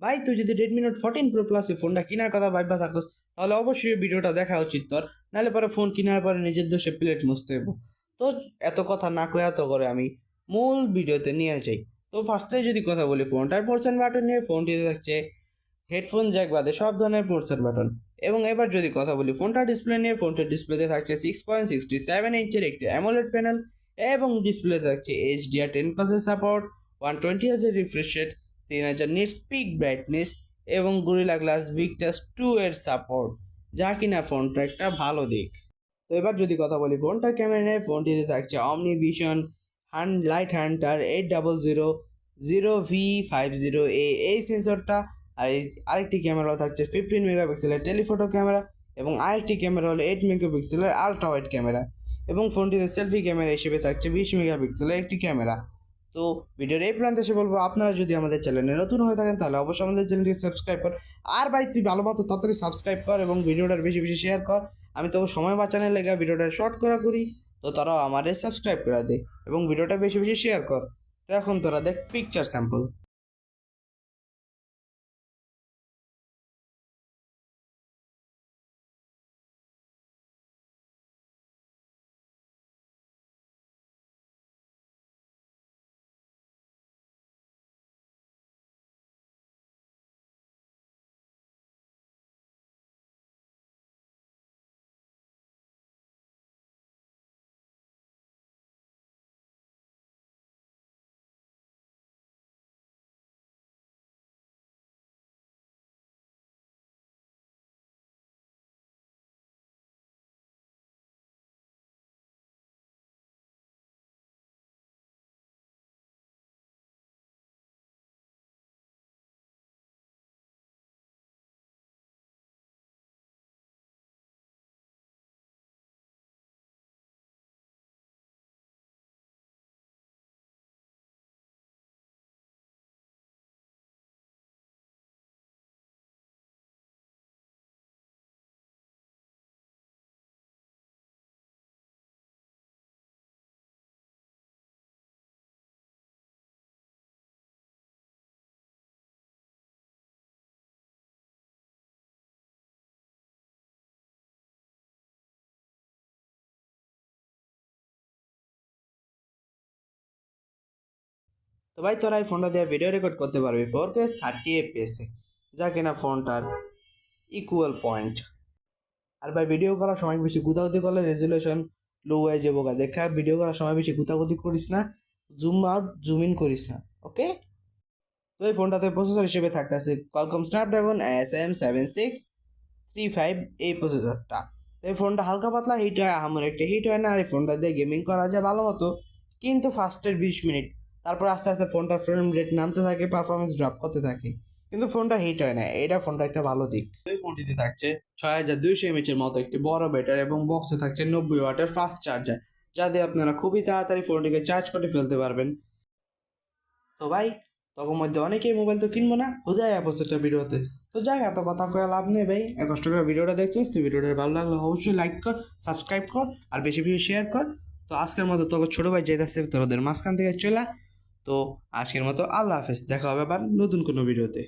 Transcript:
ভাই তুই যদি Redmi Note 14 Pro Plus এই ফোনটা কেনার কথা ভাববা থাকস, তাহলে অবশ্যই ভিডিওটা দেখা উচিত তোর। নাহলে পরে ফোন কেনার পরে নিজের দোষে প্লেট মুছতে হইব। তো এত কথা না কয়ে এত করে আমি মূল ভিডিওতে নিয়ে যাই। তো ফার্স্টে যদি কথা বলি ফোনটার পোর্টস বাটন নিয়ে, ফোনটিতে থাকছে হেডফোন জ্যাক বাদে সব ধরনের পোর্টস বাটন। এবং এবার যদি কথা বলি ফোনটার ডিসপ্লে নিয়ে, ফোনটার ডিসপ্লেতে থাকছে 6.67 ইঞ্চের একটি অ্যামোলেড প্যানেল এবং ডিসপ্লেতে থাকছে HDR10+ support, 120 Hz refresh rate, 3000 nits pick brightness এবং গরিলা গ্লাস ভিক্টাস 2 এর সাপোর্ট, যা কিনা ফোনটা একটা ভালো দিক। তো এবার যদি কথা বলি ফোনটার ক্যামেরা নিয়ে, ফোনটিতে থাকছে অমনি ভিশন লাইট হান্টার 8000V50A এই সেন্সরটা। আর আরেকটি ক্যামেরা থাকছে 15 মেগাপিক্সেলের টেলিফোটো ক্যামেরা এবং আরেকটি ক্যামেরা হলো 8 মেগাপিক্সেলের আলট্রা ওয়াইড ক্যামেরা এবং ফোনটিতে সেলফি ক্যামেরা হিসেবে থাকছে 20 মেগাপিক্সেলের একটি ক্যামেরা। তো ভিডিওর এই প্রান্তে এসে বলবো, আপনারা যদি আমাদের চ্যানেলে নতুন হয়ে থাকেন তাহলে অবশ্যই আমাদের চ্যানেলটি সাবস্ক্রাইব কর। আর ভাই তুই ভালো মতো তাড়াতাড়ি সাবস্ক্রাইব কর এবং ভিডিওটার বেশি বেশি শেয়ার কর। আমি তোকে সময় বাঁচানোর লেগে ভিডিওটা শর্ট করি, তো তারাও আমাদের সাবস্ক্রাইব করে দে এবং ভিডিওটা বেশি বেশি শেয়ার কর। তো এখন তোরা দেখ পিকচার স্যাম্পল। তো ভাই তোরা এই ফোনটা দিয়ে ভিডিও রেকর্ড করতে পারবি 4K 30 fps যা কিনা ফোনটার ইকুয়াল পয়েন্ট। আর ভাই ভিডিও করার সময় বেশি গুতাগুতি করলে রেজুলেশন লো হয়ে যাবো। দেখা ভিডিও করার সময় বেশি গুতাগুতি করিস না, জুম আউট জুম ইন করিস না, ওকে? তো এই ফোনটাতে প্রসেসর হিসেবে থাকতেছে Qualcomm Snapdragon ASM7635 এই প্রসেসরটা। তো এই ফোনটা হালকা পাতলা হিট হয়, আমার একটা হিট হয় না। আর এই ফোনটা দিয়ে গেমিং করা যায় ভালো মতো, কিন্তু ফার্স্টের 20 মিনিট, তারপর আস্তে আস্তে ফোনটার ফ্রেম রেট নামতে থাকে, পারফরমেন্স ড্রপ করতে থাকে, কিন্তু ফোনটা হিট হয় না। এটা ফোনটা একটা ভালো দিক। এই ফোনটিতে থাকছে 6200 mAh এর মতো একটি বড় ব্যাটারি এবং বক্সে থাকছে 90 ওয়াটের ফাস্ট চার্জার, যা দিয়ে আপনারা খুবই তাড়াতাড়ি ফোনটিকে চার্জ করে ফেলতে পারবেন। তো ভাই তখন মধ্যে অনেকেই মোবাইল তো কিনবো না, বোঝাই অপোজিটটা ভিডিওতে। তো যাই এত কথা কয়ে লাভ নেই ভাই, কষ্ট করে ভিডিওটা দেখছিস, তুই ভিডিওটা ভালো লাগলে অবশ্যই লাইক কর, সাবস্ক্রাইব কর আর বেশি বেশি শেয়ার কর। তো আজকের মতো তোকে ছোটো ভাই যেতেছে তোদের মাঝখান থেকে চলে। তো আজকের মতো আল্লাহ হাফেজ, দেখা হবে আবার নতুন কোনো ভিডিওতে।